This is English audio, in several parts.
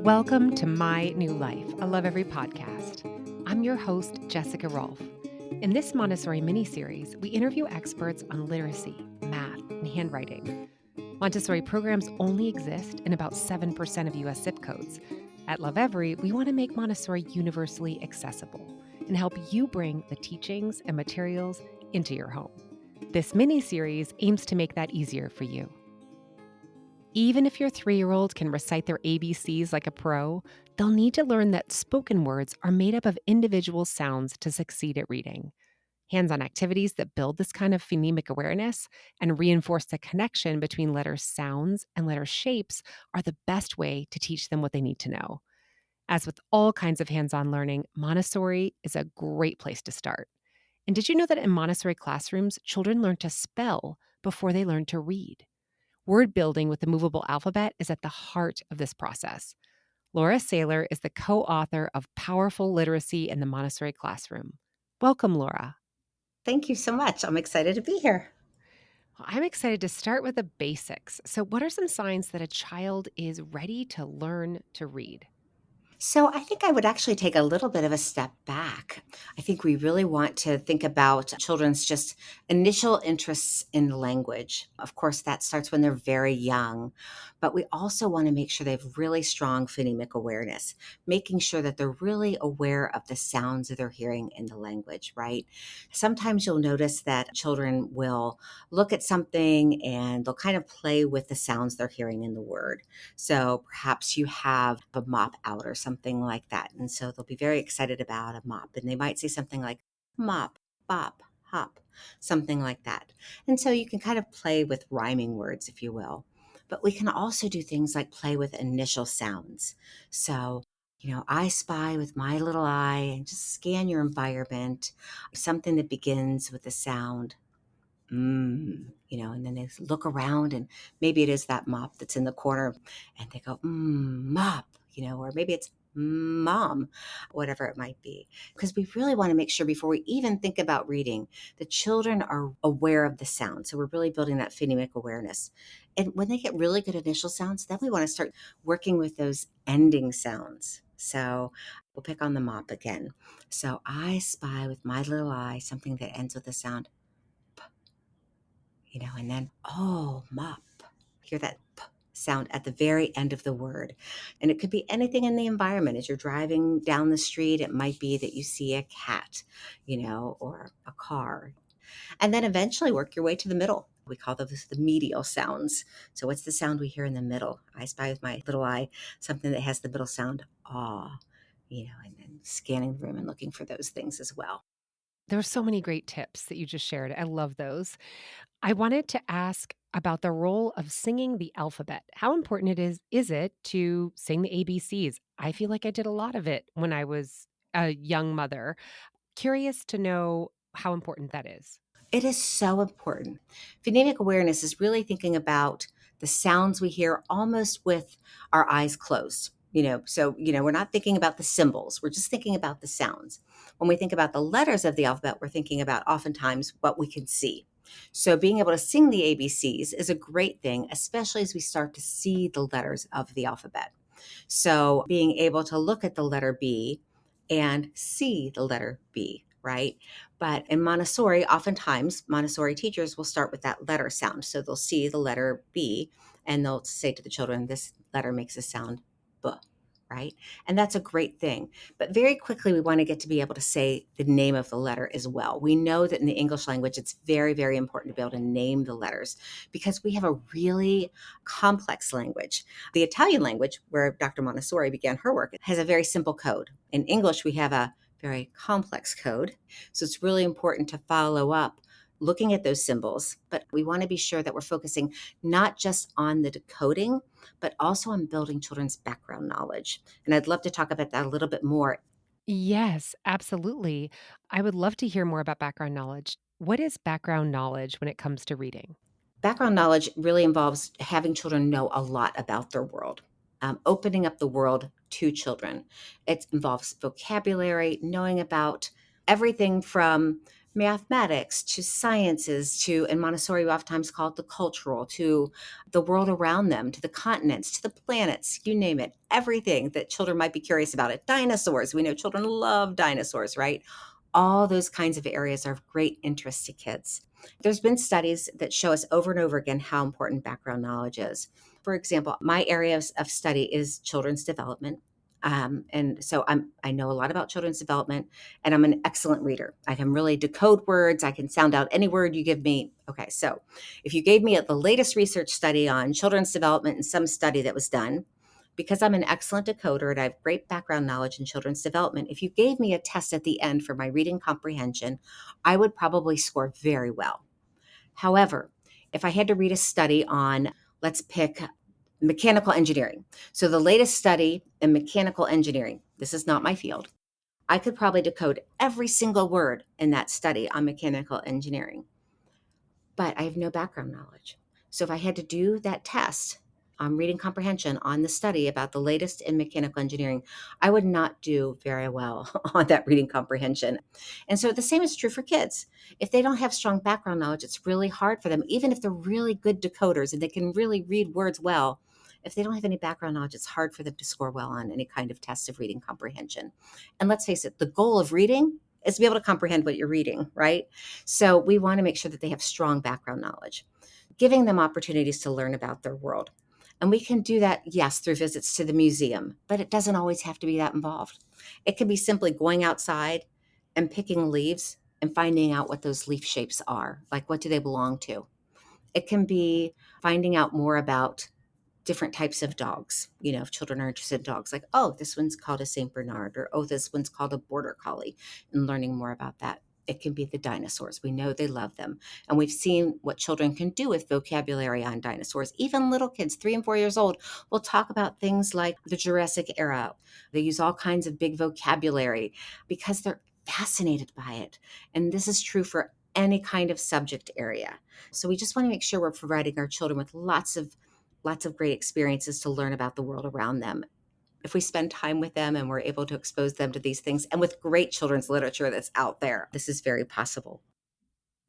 Welcome to My New Life, a Lovevery podcast. I'm your host, Jessica Rolfe. In this Montessori mini-series, we interview experts on literacy, math, and handwriting. Montessori programs only exist in about 7% of U.S. zip codes. At Lovevery, we want to make Montessori universally accessible and help you bring the teachings and materials into your home. This mini-series aims to make that easier for you. Even if your 3-year-old can recite their ABCs like a pro, they'll need to learn that spoken words are made up of individual sounds to succeed at reading. Hands-on activities that build this kind of phonemic awareness and reinforce the connection between letter sounds and letter shapes are the best way to teach them what they need to know. As with all kinds of hands-on learning, Montessori is a great place to start. And did you know that in Montessori classrooms, children learn to spell before they learn to read? Word building with the movable alphabet is at the heart of this process. Laura Saylor is the co-author of Powerful Literacy in the Montessori Classroom. Welcome, Laura. Thank you so much. I'm excited to be here. Well, I'm excited to start with the basics. So, what are some signs that a child is ready to learn to read? So, I think I would actually take a little bit of a step back. I think we really want to think about children's just initial interests in language. Of course, that starts when they're very young, but we also want to make sure they have really strong phonemic awareness, making sure that they're really aware of the sounds that they're hearing in the language, right? Sometimes you'll notice that children will look at something and they'll kind of play with the sounds they're hearing in the word. So perhaps you have a mop out or something like that. And so they'll be very excited about a mop. And they might say something like mop, bop, hop, something like that. And so you can kind of play with rhyming words, if you will. But we can also do things like play with initial sounds. So, I spy with my little eye and just scan your environment, something that begins with the sound and then they look around and maybe it is that mop that's in the corner and they go, mop, or maybe it's mom, whatever it might be. Because we really want to make sure before we even think about reading, the children are aware of the sound. So we're really building that phonemic awareness. And when they get really good initial sounds, then we want to start working with those ending sounds. So we'll pick on the mop again. So I spy with my little eye something that ends with a sound and then, oh, mop. Hear that p sound at the very end of the word. And it could be anything in the environment. As you're driving down the street, it might be that you see a cat, or a car. And then eventually work your way to the middle. We call those the medial sounds. So what's the sound we hear in the middle? I spy with my little eye something that has the middle sound, ah, and then scanning the room and looking for those things as well. There are so many great tips that you just shared. I love those. I wanted to ask about the role of singing the alphabet. How important is it to sing the ABCs? I feel like I did a lot of it when I was a young mother. Curious to know how important that is. It is so important. Phonemic awareness is really thinking about the sounds we hear almost with our eyes closed. We're not thinking about the symbols, we're just thinking about the sounds. When we think about the letters of the alphabet, we're thinking about oftentimes what we can see. So, being able to sing the ABCs is a great thing, especially as we start to see the letters of the alphabet. So, being able to look at the letter B and see the letter B, right? But in Montessori, oftentimes Montessori teachers will start with that letter sound. So they'll see the letter B and they'll say to the children, this letter makes a sound B, right? And that's a great thing. But very quickly, we want to get to be able to say the name of the letter as well. We know that in the English language, it's very, very important to be able to name the letters because we have a really complex language. The Italian language, where Dr. Montessori began her work, has a very simple code. In English, we have a very complex code. So it's really important to follow up looking at those symbols, but we want to be sure that we're focusing not just on the decoding, but also on building children's background knowledge. And I'd love to talk about that a little bit more. Yes, absolutely. I would love to hear more about background knowledge. What is background knowledge when it comes to reading? Background knowledge really involves having children know a lot about their world, opening up the world to children. It involves vocabulary, knowing about everything from mathematics to sciences to, in Montessori, we oftentimes call it the cultural, to the world around them, to the continents, to the planets, you name it, everything that children might be curious about it. Dinosaurs, we know children love dinosaurs, right? All those kinds of areas are of great interest to kids. There's been studies that show us over and over again how important background knowledge is. For example, my area of study is children's development. And so I know a lot about children's development, and I'm an excellent reader. I can really decode words. I can sound out any word you give me. Okay, so if you gave me the latest research study on children's development and some study that was done, because I'm an excellent decoder and I have great background knowledge in children's development, if you gave me a test at the end for my reading comprehension, I would probably score very well. However, if I had to read a study on, let's pick mechanical engineering. So the latest study in mechanical engineering, this is not my field. I could probably decode every single word in that study on mechanical engineering, but I have no background knowledge. So if I had to do that test on reading comprehension on the study about the latest in mechanical engineering, I would not do very well on that reading comprehension. And so the same is true for kids. If they don't have strong background knowledge, it's really hard for them, even if they're really good decoders and they can really read words well. If they don't have any background knowledge, it's hard for them to score well on any kind of test of reading comprehension. And let's face it, the goal of reading is to be able to comprehend what you're reading, right? So we want to make sure that they have strong background knowledge, giving them opportunities to learn about their world. And we can do that, yes, through visits to the museum, but it doesn't always have to be that involved. It can be simply going outside and picking leaves and finding out what those leaf shapes are, like what do they belong to. It can be finding out more about different types of dogs. You know, if children are interested in dogs, like, oh, this one's called a St. Bernard, or oh, this one's called a Border Collie, and learning more about that. It can be the dinosaurs. We know they love them. And we've seen what children can do with vocabulary on dinosaurs. Even little kids, 3 and 4 years old, will talk about things like the Jurassic era. They use all kinds of big vocabulary because they're fascinated by it. And this is true for any kind of subject area. So we just want to make sure we're providing our children with lots of great experiences to learn about the world around them. If we spend time with them and we're able to expose them to these things, and with great children's literature that's out there, this is very possible.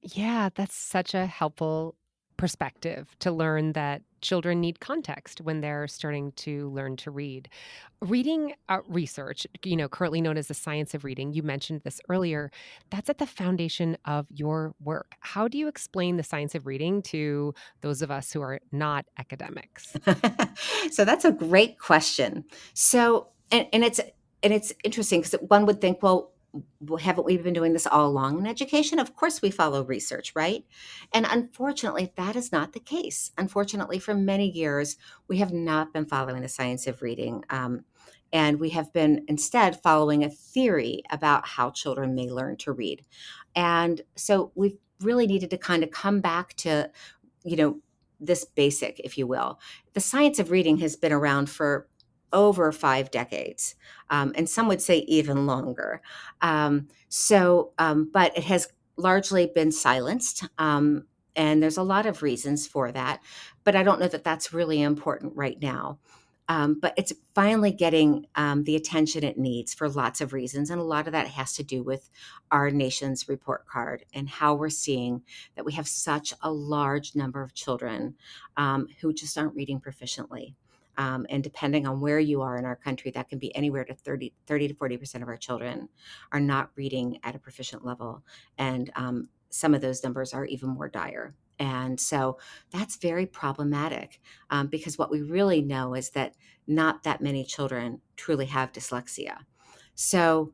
Yeah, that's such a helpful perspective to learn that children need context when they're starting to learn to read. Reading research, currently known as the science of reading, you mentioned this earlier, that's at the foundation of your work. How do you explain the science of reading to those of us who are not academics? So that's a great question. So, and it's interesting because one would think, well, haven't we been doing this all along in education? Of course, we follow research, right? And unfortunately, that is not the case. Unfortunately, for many years, we have not been following the science of reading. And we have been instead following a theory about how children may learn to read. And so we've really needed to kind of come back to, you know, this basic, if you will. The science of reading has been around for over 5 decades, and some would say even longer. But it has largely been silenced, and there's a lot of reasons for that. But I don't know that that's really important right now. But it's finally getting the attention it needs for lots of reasons. And a lot of that has to do with our nation's report card and how we're seeing that we have such a large number of children who just aren't reading proficiently. And depending on where you are in our country, that can be anywhere to 30 to 40% of our children are not reading at a proficient level. And some of those numbers are even more dire. And so that's very problematic because what we really know is that not that many children truly have dyslexia. So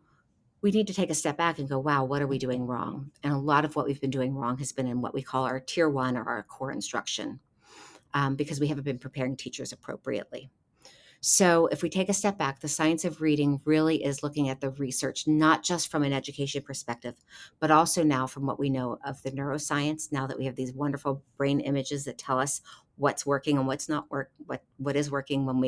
we need to take a step back and go, wow, what are we doing wrong? And a lot of what we've been doing wrong has been in what we call our tier one or our core instruction because we haven't been preparing teachers appropriately. So, if we take a step back, the science of reading really is looking at the research, not just from an education perspective, but also now from what we know of the neuroscience. Now that we have these wonderful brain images that tell us what's working and what's not what is working when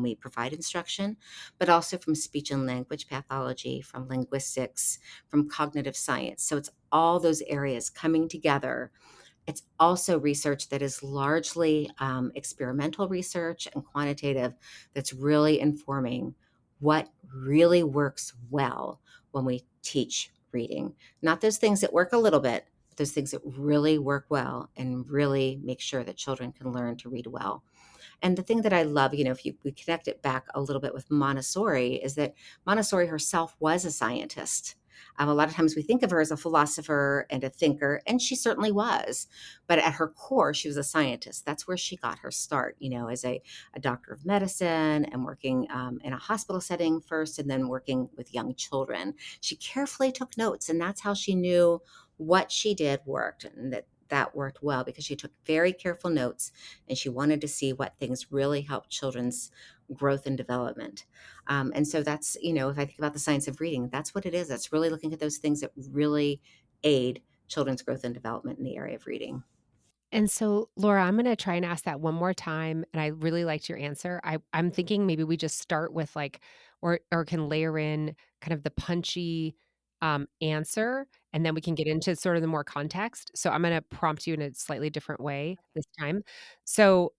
we provide instruction, but also from speech and language pathology, from linguistics, from cognitive science. So it's all those areas coming together. It's also research that is largely experimental research and quantitative that's really informing what really works well when we teach reading. Not those things that work a little bit, but those things that really work well and really make sure that children can learn to read well. And the thing that I love, if we connect it back a little bit with Montessori, is that Montessori herself was a scientist. A lot of times we think of her as a philosopher and a thinker, and she certainly was. But at her core, she was a scientist. That's where she got her start, as a doctor of medicine and working in a hospital setting first, and then working with young children. She carefully took notes, and that's how she knew what she did worked and that worked well because she took very careful notes and she wanted to see what things really helped children's growth and development. And so that's, if I think about the science of reading, that's what it is. That's really looking at those things that really aid children's growth and development in the area of reading. And so, Laura, I'm going to try and ask that one more time. And I really liked your answer. I'm thinking maybe we just start with like, or can layer in kind of the punchy answer, and then we can get into sort of the more context. So I'm going to prompt you in a slightly different way this time. So,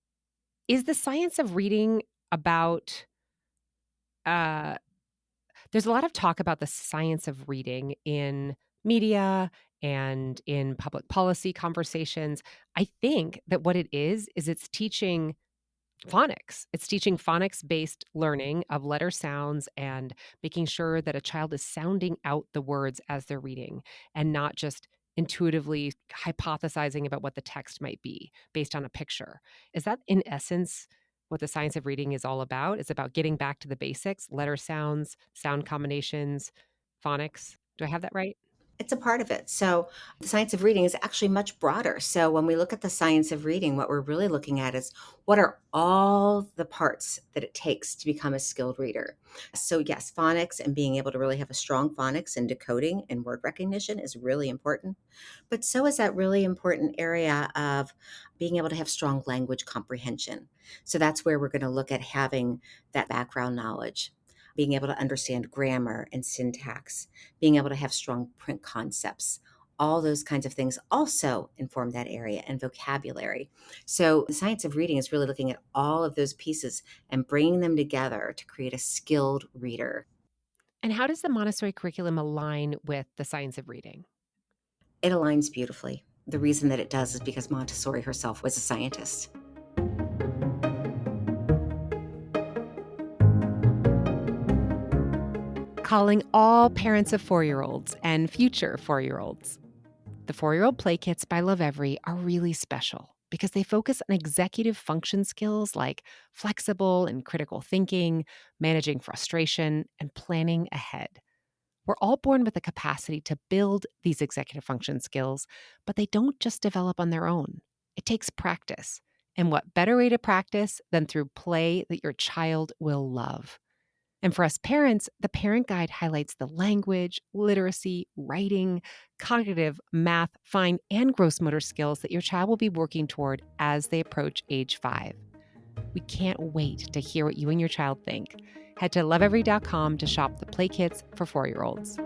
is the science of reading about? Uh, there's a lot of talk about the science of reading in media and in public policy conversations. I think that what it is it's teaching phonics. It's teaching phonics-based learning of letter sounds and making sure that a child is sounding out the words as they're reading and not just intuitively hypothesizing about what the text might be based on a picture. Is that in essence what the science of reading is all about? It's about getting back to the basics, letter sounds, sound combinations, phonics. Do I have that right? It's a part of it. So the science of reading is actually much broader. So when we look at the science of reading, what we're really looking at is what are all the parts that it takes to become a skilled reader. So yes, phonics and being able to really have a strong phonics and decoding and word recognition is really important. But so is that really important area of being able to have strong language comprehension. So that's where we're going to look at having that background knowledge, being able to understand grammar and syntax, being able to have strong print concepts. All those kinds of things also inform that area and vocabulary. So, the science of reading is really looking at all of those pieces and bringing them together to create a skilled reader. And how does the Montessori curriculum align with the science of reading? It aligns beautifully. The reason that it does is because Montessori herself was a scientist. Calling all parents of 4-year-olds and future 4-year-olds. The 4-year-old play kits by Lovevery are really special because they focus on executive function skills like flexible and critical thinking, managing frustration, and planning ahead. We're all born with the capacity to build these executive function skills, but they don't just develop on their own. It takes practice. And what better way to practice than through play that your child will love? And for us parents, the parent guide highlights the language, literacy, writing, cognitive, math, fine, and gross motor skills that your child will be working toward as they approach age 5. We can't wait to hear what you and your child think. Head to lovevery.com to shop the play kits for 4-year-olds.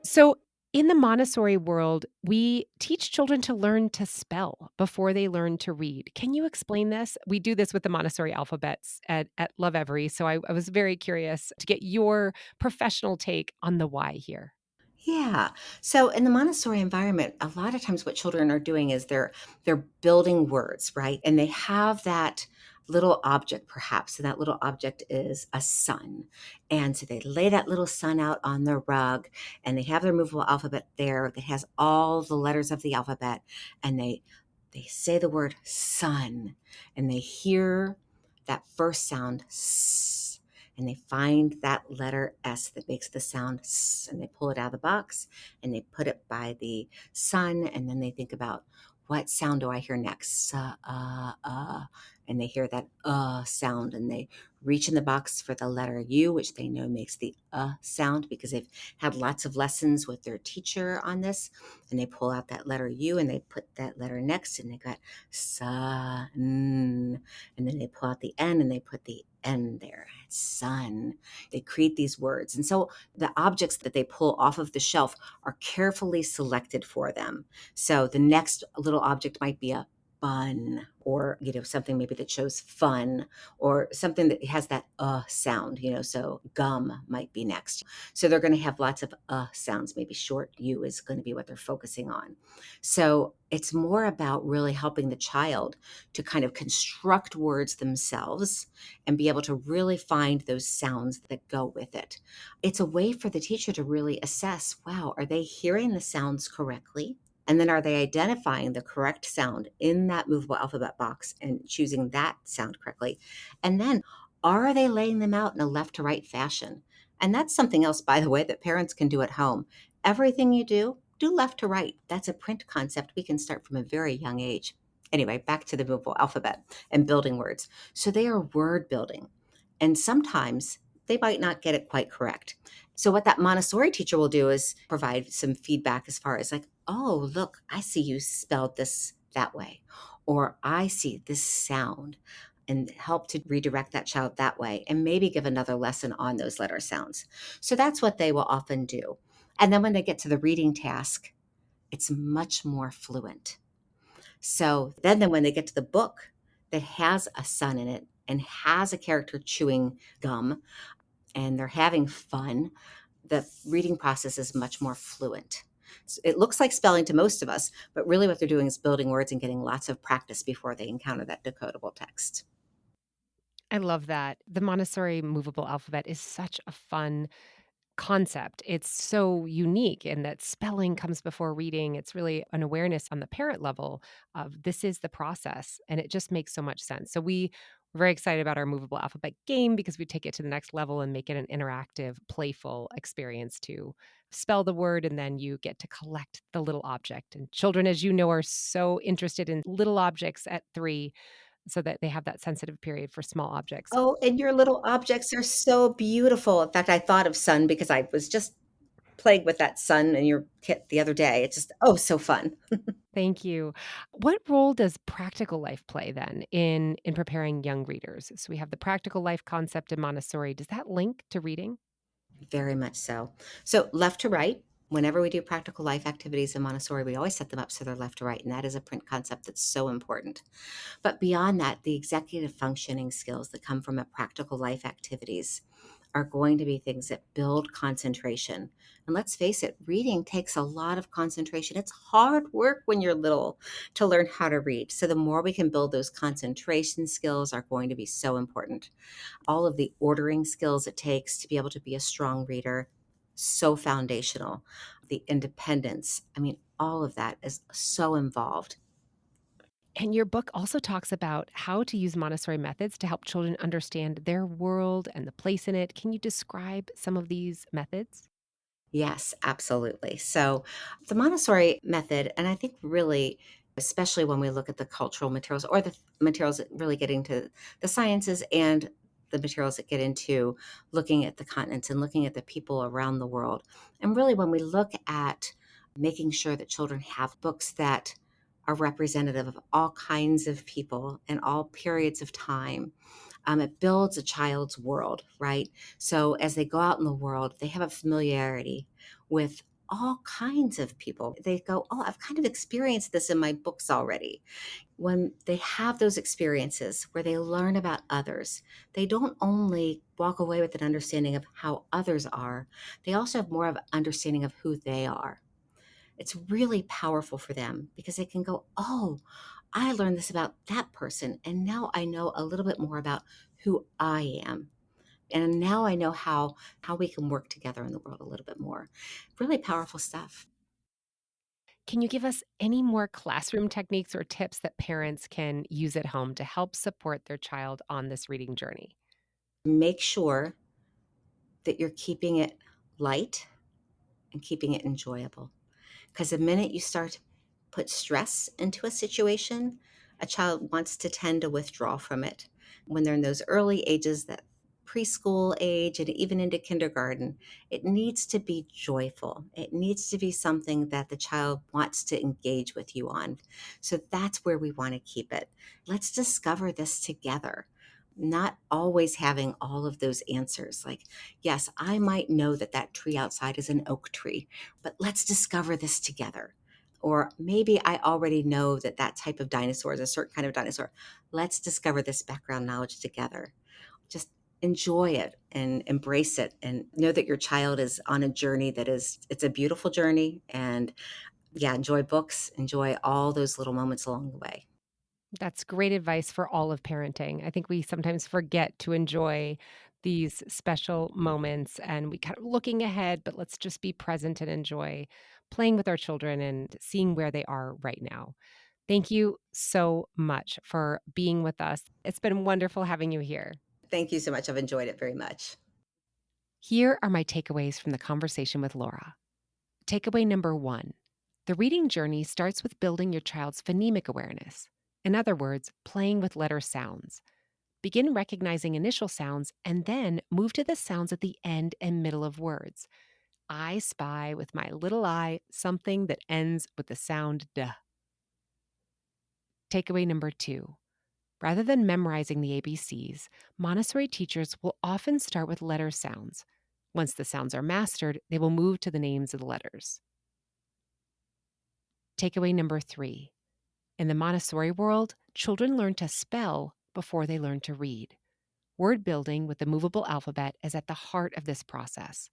So, in the Montessori world, we teach children to learn to spell before they learn to read. Can you explain this? We do this with the Montessori alphabets at Lovevery. So I was very curious to get your professional take on the why here. Yeah. So in the Montessori environment, a lot of times what children are doing is they're building words, right? And they have that little object perhaps, and that little object is a sun. And so they lay that little sun out on the rug and they have their movable alphabet there that has all the letters of the alphabet, and they say the word sun, and they hear that first sound s, and they find that letter S that makes the sound S, and they pull it out of the box and they put it by the sun, and then they think about what sound do I hear next? And they hear that sound, and they reach in the box for the letter U, which they know makes the sound because they've had lots of lessons with their teacher on this. And they pull out that letter U and they put that letter next, and they got sun. And then they pull out the N and they put the N there. Sun. They create these words. And so the objects that they pull off of the shelf are carefully selected for them. So the next little object might be a bun, or, something maybe that shows fun, or something that has that sound, so gum might be next. So they're going to have lots of sounds. Maybe short U is going to be what they're focusing on. So it's more about really helping the child to kind of construct words themselves and be able to really find those sounds that go with it. It's a way for the teacher to really assess, wow, are they hearing the sounds correctly? And then are they identifying the correct sound in that movable alphabet box and choosing that sound correctly? And then are they laying them out in a left to right fashion? And that's something else, by the way, that parents can do at home. Everything you do left to right. That's a print concept we can start from a very young age. Anyway, back to the movable alphabet and building words. So they are word building. And sometimes they might not get it quite correct. So what that Montessori teacher will do is provide some feedback as far as like, oh, look, I see you spelled this that way, or I see this sound, and help to redirect that child that way and maybe give another lesson on those letter sounds. So that's what they will often do. And then when they get to the reading task, it's much more fluent. So then when they get to the book that has a sun in it and has a character chewing gum and they're having fun, the reading process is much more fluent. So it looks like spelling to most of us, but really what they're doing is building words and getting lots of practice before they encounter that decodable text. I love that. The Montessori movable alphabet is such a fun concept. It's so unique in that spelling comes before reading. It's really an awareness on the parent level of this is the process, and it just makes so much sense. So we're very excited about our movable alphabet game because we take it to the next level and make it an interactive, playful experience to spell the word, and then you get to collect the little object. And children, as you know, are so interested in little objects at 3 so that they have that sensitive period for small objects. Oh, and your little objects are so beautiful. In fact, I thought of sun because I was just playing with that sun in your kit the other day. It's just, oh, so fun. Thank you. What role does practical life play then in preparing young readers? So we have the practical life concept in Montessori. Does that link to reading? Very much so. So left to right, whenever we do practical life activities in Montessori, we always set them up so they're left to right. And that is a print concept that's so important. But beyond that, the executive functioning skills that come from a practical life activities are going to be things that build concentration. And let's face it, reading takes a lot of concentration. It's hard work when you're little to learn how to read. So the more we can build those concentration skills are going to be so important. All of the ordering skills it takes to be able to be a strong reader, so foundational. The independence, I mean, all of that is so involved. And your book also talks about how to use Montessori methods to help children understand their world and the place in it. Can you describe some of these methods? Yes, absolutely. So the Montessori method, and I think really, especially when we look at the cultural materials or the materials that really get into the sciences and the materials that get into looking at the continents and looking at the people around the world. And really, when we look at making sure that children have books that are representative of all kinds of people and all periods of time, it builds a child's world, right? So as they go out in the world, they have a familiarity with all kinds of people. They go, oh, I've kind of experienced this in my books already. When they have those experiences where they learn about others, they don't only walk away with an understanding of how others are, they also have more of an understanding of who they are. It's really powerful for them because they can go, oh, I learned this about that person. And now I know a little bit more about who I am. And now I know how we can work together in the world a little bit more. Really powerful stuff. Can you give us any more classroom techniques or tips that parents can use at home to help support their child on this reading journey? Make sure that you're keeping it light and keeping it enjoyable. Because the minute you start to put stress into a situation, a child wants to tend to withdraw from it. When they're in those early ages, that preschool age and even into kindergarten, it needs to be joyful. It needs to be something that the child wants to engage with you on. So that's where we want to keep it. Let's discover this together. Not always having all of those answers. Like, yes, I might know that that tree outside is an oak tree, but let's discover this together. Or maybe I already know that that type of dinosaur is a certain kind of dinosaur. Let's discover this background knowledge together. Just enjoy it and embrace it and know that your child is on a journey it's a beautiful journey. And yeah, enjoy books, enjoy all those little moments along the way. That's great advice for all of parenting. I think we sometimes forget to enjoy these special moments and we kind of looking ahead, but let's just be present and enjoy playing with our children and seeing where they are right now. Thank you so much for being with us. It's been wonderful having you here. Thank you so much. I've enjoyed it very much. Here are my takeaways from the conversation with Laura. Takeaway number 1: the reading journey starts with building your child's phonemic awareness. In other words, playing with letter sounds. Begin recognizing initial sounds and then move to the sounds at the end and middle of words. I spy with my little eye something that ends with the sound D. Takeaway number 2: rather than memorizing the ABCs, Montessori teachers will often start with letter sounds. Once the sounds are mastered, they will move to the names of the letters. Takeaway number 3: in the Montessori world, children learn to spell before they learn to read. Word building with the movable alphabet is at the heart of this process.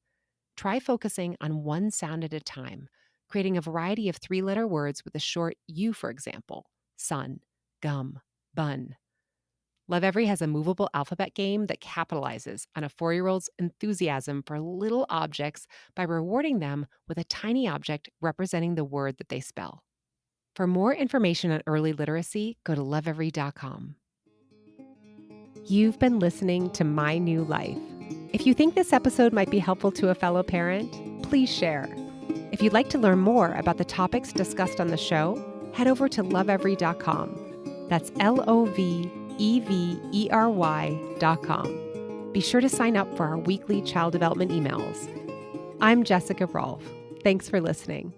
Try focusing on one sound at a time, creating a variety of 3-letter words with a short U, for example, sun, gum, bun. Lovevery has a movable alphabet game that capitalizes on a 4-year-old's enthusiasm for little objects by rewarding them with a tiny object representing the word that they spell. For more information on early literacy, go to lovevery.com. You've been listening to My New Life. If you think this episode might be helpful to a fellow parent, please share. If you'd like to learn more about the topics discussed on the show, head over to lovevery.com. That's LOVEVERY.com. Be sure to sign up for our weekly child development emails. I'm Jessica Rolfe. Thanks for listening.